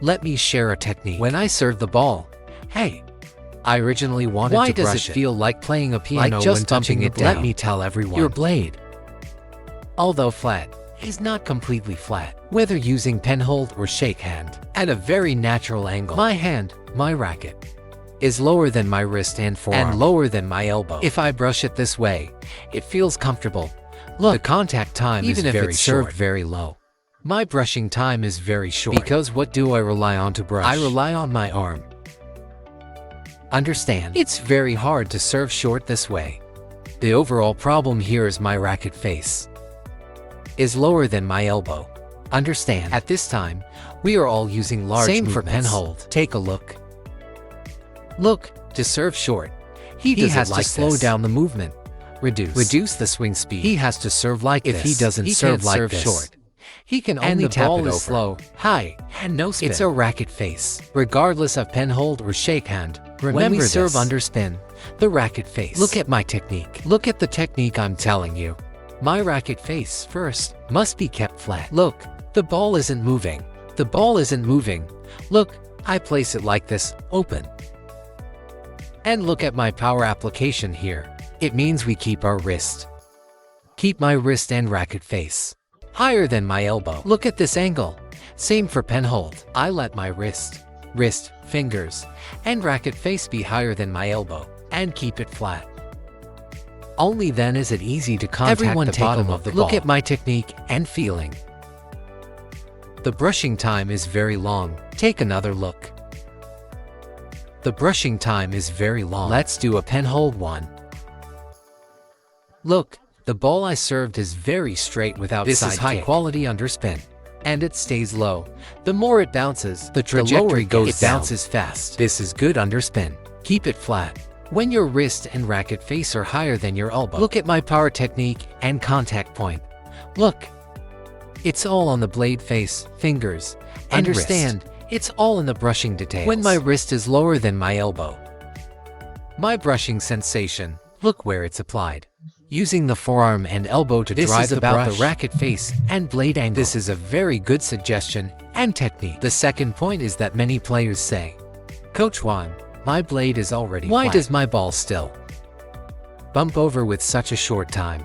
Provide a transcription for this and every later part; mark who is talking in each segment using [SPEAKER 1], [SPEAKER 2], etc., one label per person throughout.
[SPEAKER 1] Let me share a technique. When I serve the ball, hey, I originally wanted to brush it. Why does it feel like playing a piano like just when touching it down? Let me tell everyone. Your blade, although flat, is not completely flat. Whether using pen hold or shake hand, at a very natural angle. My hand, my racket, is lower than my wrist and forearm, and lower than my elbow. If I brush it this way, it feels comfortable. Look, the contact time is very short. Even if it's served very low, my brushing time is very short. Because what do I rely on to brush? I rely on my arm. Understand? It's very hard to serve short this way. The overall problem here is my racket face is lower than my elbow. Understand? At this time, we are all using large movements. Same for pen hold. Take a look. Look, to serve short, he has to slow down the movement. Reduce the swing speed. He has to serve like this. If he doesn't serve like this, short, he can only tap it over. And the ball is slow, high, and no spin. It's a racket face. Regardless of pen hold or shake hand, remember when we serve underspin, the racket face. Look at my technique. Look at the technique I'm telling you. My racket face, first, must be kept flat. Look, the ball isn't moving. The ball isn't moving. Look, I place it like this, open. And look at my power application here. It means we keep our wrist. Keep my wrist and racket face higher than my elbow. Look at this angle. Same for pen hold. I let my wrist, fingers, and racket face be higher than my elbow and keep it flat. Only then is it easy to contact the bottom of the ball. Look at my technique and feeling. The brushing time is very long. Take another look. The brushing time is very long. Let's do a pen hold one. Look, the ball I served is very straight without side kick. This is high quality underspin, and it stays low. The more it bounces, the trajectory goes down. It bounces fast. This is good underspin. Keep it flat. When your wrist and racket face are higher than your elbow, look at my power technique and contact point. Look, it's all on the blade face, fingers, and wrist. It's all in the brushing details. When my wrist is lower than my elbow, my brushing sensation, look where it's applied. Using the forearm and elbow to drive the brush. The racket face and blade angle. This is a very good suggestion and technique. The second point is that many players say, Coach Wang, my blade is already flat. Why does my ball still bump over with such a short time?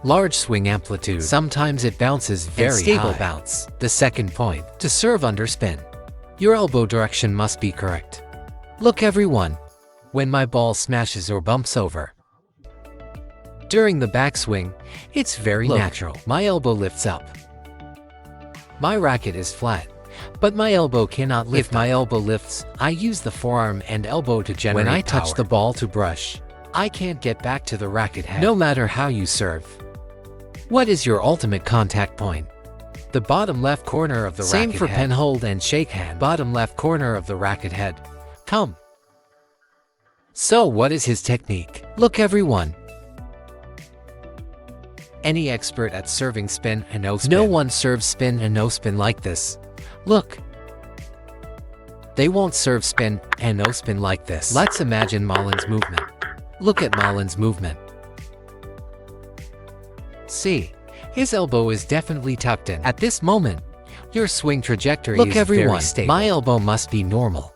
[SPEAKER 1] Large swing amplitude. Sometimes it bounces very high. Stable bounce. The second point, to serve underspin, your elbow direction must be correct. Look everyone, when my ball smashes or bumps over, during the backswing, it's very natural. My elbow lifts up. My racket is flat, but my elbow cannot lift. If my elbow lifts, I use the forearm and elbow to generate power. When I touch the ball to brush, I can't get back to the racket head. No matter how you serve. What is your ultimate contact point? The bottom left corner of the racket head. Same for pen hold and shake hand. Bottom left corner of the racket head. Come. So what is his technique? Look everyone. Any expert at serving spin and no spin. No one serves spin and no spin like this. Look. They won't serve spin and no spin like this. Let's imagine Malin's movement. Look at Malin's movement. See, his elbow is definitely tucked in. At this moment, your swing trajectory is very stable. My elbow must be normal.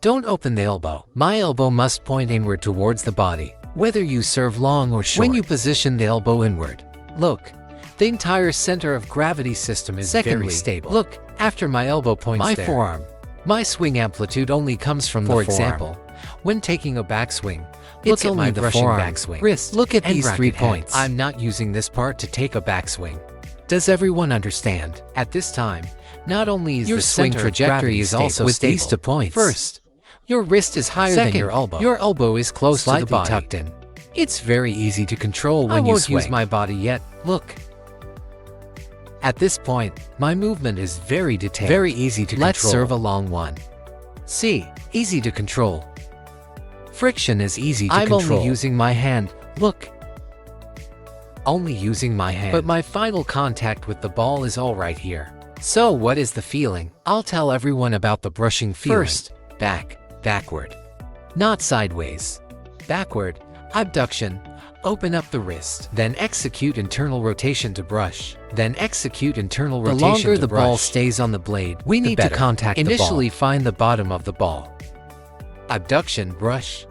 [SPEAKER 1] Don't open the elbow. My elbow must point inward towards the body. Whether you serve long or short, when you position the elbow inward, look, the entire center of gravity system is very stable. Look, after my elbow points my forearm, my swing amplitude only comes from the forearm. For example, when taking a backswing, it's only the forearm, backswing, wrist, look at these 3 points. I'm not using this part to take a backswing. Does everyone understand? At this time, not only is your swing trajectory is also with these 2 points. First, your wrist is higher than your elbow. Your elbow is close to the body, tucked in. It's very easy to control when you swing. I won't use my body yet. Look. At this point, my movement is very detailed. Very easy to control. Let's serve a long one. See, easy to control. Friction is easy to control. I'm only using my hand. Look. Only using my hand. But my final contact with the ball is all right here. So what is the feeling? I'll tell everyone about the brushing feeling. First, backward. Not sideways. Backward, abduction, Open up the wrist. Then execute internal rotation to brush. Then execute internal rotation to brush. The longer the ball stays on the blade, we need to contact the ball. Initially find the bottom of the ball. Abduction, brush.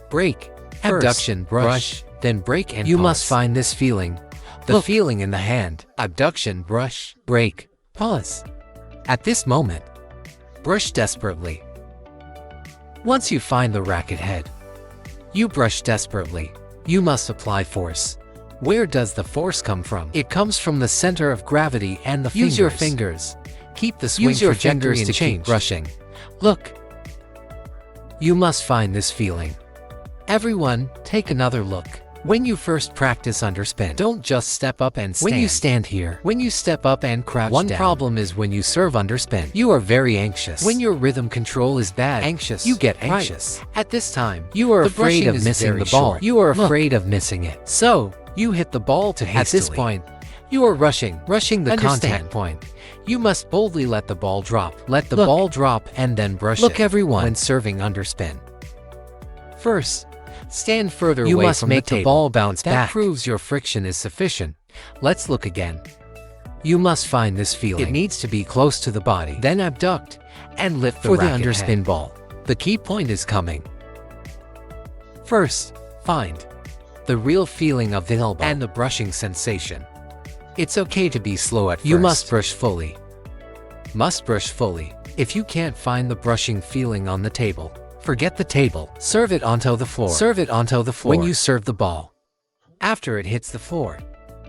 [SPEAKER 1] Break. Abduction, brush. Then break and pause. You must find this feeling. The feeling in the hand. Abduction, brush, break, pause. At this moment, brush desperately. Once you find the racket head, you brush desperately. You must apply force. Where does the force come from? It comes from the center of gravity and the fingers. Use your fingers. Keep the swing trajectory to keep brushing. Look. You must find this feeling. Everyone, take another look. When you first practice underspin, don't just step up and stand. When you stand here, when you step up and crouch down. One problem is when you serve underspin, you are very anxious. When your rhythm control is bad, you get anxious. Right. At this time, you are afraid of missing the ball. You are afraid of missing it. So, you hit the ball too hastily. At this point, you are rushing the contact point. You must boldly let the ball drop. Let the ball drop and then brush it. Look everyone when serving underspin. First, stand further away from the table. You must make the ball bounce back. That proves your friction is sufficient. Let's look again. You must find this feeling. It needs to be close to the body. Then abduct and lift the racket underspin head. Ball. The key point is coming. First, find the real feeling of the elbow and the brushing sensation. It's okay to be slow at first. You must brush fully. Must brush fully. If you can't find the brushing feeling on the table, forget the table. Serve it onto the floor. Serve it onto the floor when you serve the ball. After it hits the floor,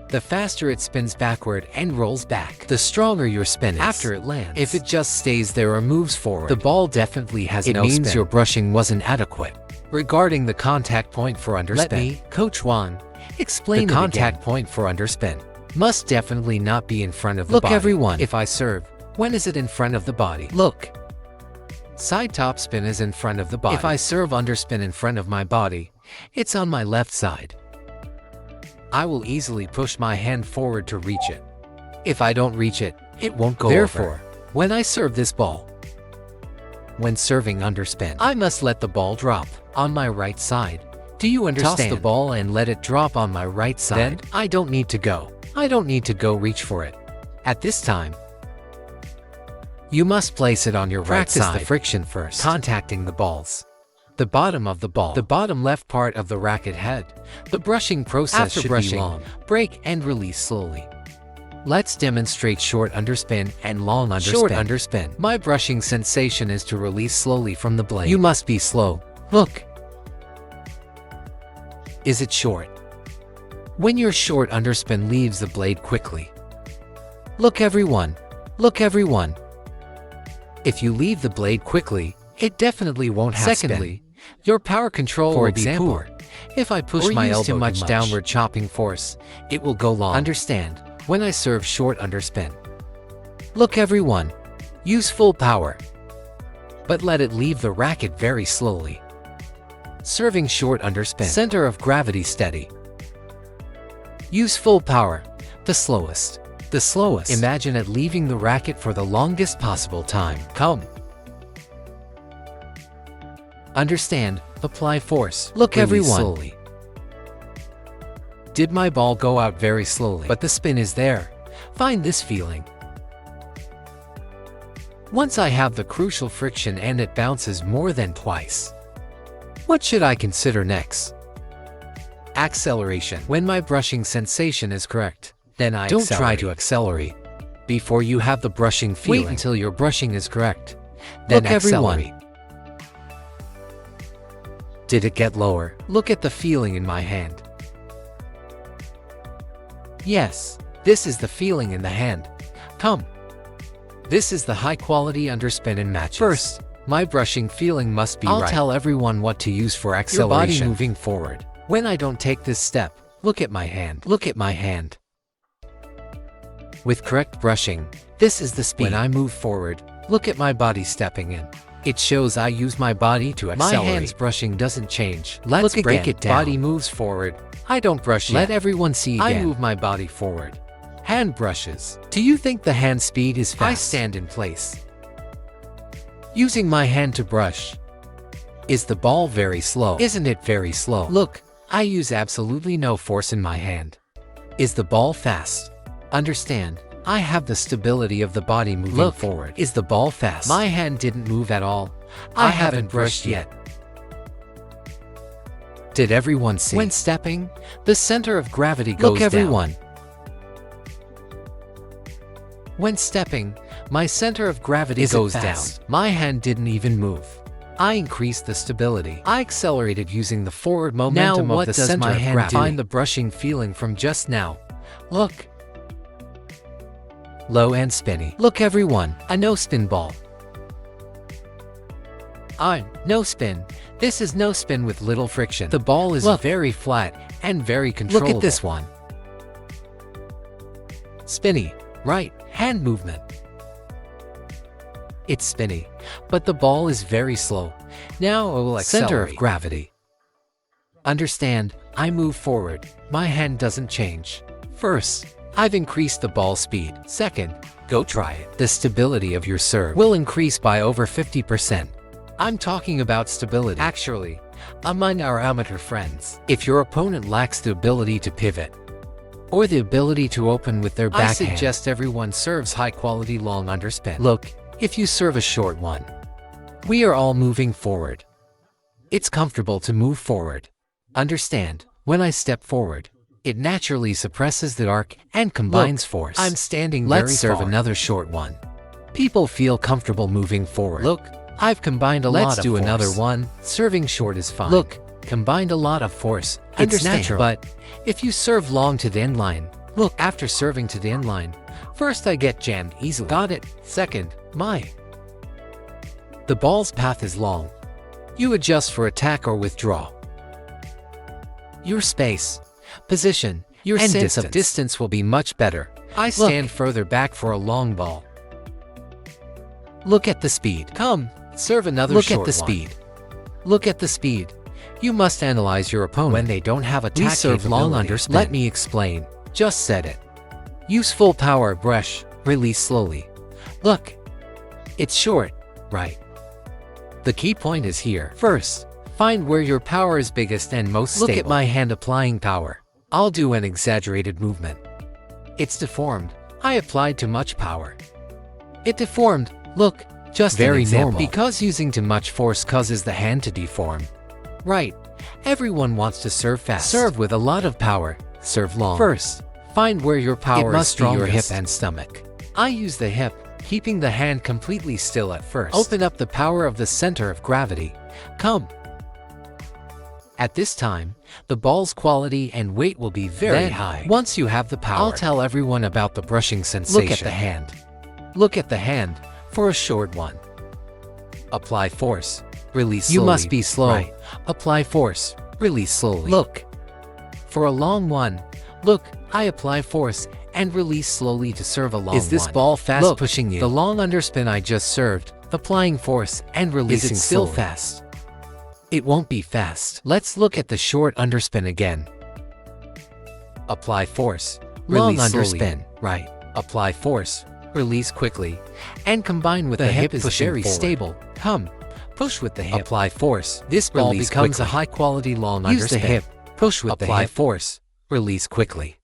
[SPEAKER 1] the faster it spins backward and rolls back, the stronger your spin is. After it lands, if it just stays there or moves forward, the ball definitely has no spin. It means your brushing wasn't adequate. Regarding the contact point for underspin, let me, Coach Wang, explain the contact point for underspin. Must definitely not be in front of the body. Look everyone, if I serve, when is it in front of the body? Look. Side top spin is in front of the body. If I serve underspin in front of my body, it's on my left side. I will easily push my hand forward to reach it. If I don't reach it, it won't go over. Therefore, when I serve this ball, when serving underspin, I must let the ball drop on my right side. Do you understand? Toss the ball and let it drop on my right side. Then, I don't need to go reach for it. At this time, you must place it on your right side. Practice the friction first, contacting the balls. The bottom of the ball, the bottom left part of the racket head. The brushing process should be long. Break and release slowly. Let's demonstrate short underspin and long underspin. Short underspin. My brushing sensation is to release slowly from the blade. You must be slow. Look. Is it short? When your short underspin leaves the blade quickly. Look everyone. Look everyone. If you leave the blade quickly, it definitely won't have Secondly, your power control will be poor. If I push my elbow too much downward chopping force, it will go long. Understand, when I serve short underspin. Look everyone. Use full power. But let it leave the racket very slowly. Serving short underspin. Center of gravity steady. Use full power. The slowest. The slowest. Imagine it leaving the racket for the longest possible time. Come. Understand, apply force. Look everyone. Slowly. Did my ball go out very slowly? But the spin is there. Find this feeling. Once I have the crucial friction and it bounces more than twice. What should I consider next? Acceleration. When my brushing sensation is correct, then I accelerate. Don't try to accelerate. Before you have the brushing feeling. Wait until your brushing is correct. Then accelerate. Everyone. Did it get lower? Look at the feeling in my hand. Yes, this is the feeling in the hand. Come. This is the high-quality underspin in matches. First, my brushing feeling must be right. I'll tell everyone what to use for acceleration. Your body moving forward. When I don't take this step, look at my hand. Look at my hand. With correct brushing, this is the speed. When I move forward, look at my body stepping in. It shows I use my body to accelerate. My hand's brushing doesn't change. Let's break it down. Body moves forward. I don't brush yet. Let everyone see again. I move my body forward. Hand brushes. Do you think the hand speed is fast? I stand in place. Using my hand to brush. Is the ball very slow? Isn't it very slow? Look, I use absolutely no force in my hand. Is the ball fast? Understand, I have the stability of the body moving forward. Is the ball fast? My hand didn't move at all. I haven't brushed yet. Did everyone see? When stepping, the center of gravity goes down. Look, everyone. When stepping, my center of gravity goes down. My hand didn't even move. I increased the stability. I accelerated using the forward momentum of the center of gravity. Find the brushing feeling from just now. Look. Low and spinny. Look, everyone, a no-spin ball. No spin. This is no spin with little friction. The ball is very flat and very controllable. Look at this one. Spinny, right, hand movement. It's spinny, but the ball is very slow. Now it will accelerate. Center of gravity. Understand, I move forward. My hand doesn't change. First, I've increased the ball speed. Second, go try it. The stability of your serve will increase by over 50%. I'm talking about stability. Actually, among our amateur friends, if your opponent lacks the ability to pivot or the ability to open with their backhand, I suggest everyone serves high-quality long underspin. Look, if you serve a short one, we are all moving forward. It's comfortable to move forward. Understand, when I step forward, it naturally suppresses the arc and combines force. I'm standing very far. Let's serve another short one. People feel comfortable moving forward. Look, I've combined a lot of force. Let's do another one. Serving short is fine. Look, combined a lot of force. It's natural. But if you serve long to the end line, look, after serving to the end line, first I get jammed easily. Got it. Second, the ball's path is long. You adjust for attack or withdraw. Your space, position, your sense of distance will be much better. I stand further back for a long ball. Look at the speed. Come, serve another short one. Look at the speed. Look at the speed. You must analyze your opponent when they don't have attack. We serve long underspin. Let me explain. Just said it. Use full power brush. Release slowly. Look. It's short, right? The key point is here. First, find where your power is biggest and most stable. Look at my hand applying power. I'll do an exaggerated movement. It's deformed. I applied too much power. It deformed. Look, just very normal. Because using too much force causes the hand to deform. Right. Everyone wants to serve fast. Serve with a lot of power. Serve long. First, find where your power is strongest. Your hip and stomach. I use the hip, keeping the hand completely still at first. Open up the power of the center of gravity. Come. At this time, the ball's quality and weight will be very high. Once you have the power, I'll tell everyone about the brushing sensation. Look at the hand. Look at the hand for a short one. Apply force. Release slowly. You must be slow. Right. Apply force. Release slowly. Look. For a long one, look, I apply force and release slowly to serve a long one. Is this ball fast pushing you? The long underspin I just served, applying force and releasing. Is it still fast? It won't be fast. Let's look at the short underspin again. Apply force. Long underspin. Right. Apply force. Release quickly. And combine with the hip is very stable. Come. Push with the hip. Apply force. This ball becomes a high-quality long underspin. Use the hip. Push with the hip. Apply force. Release quickly.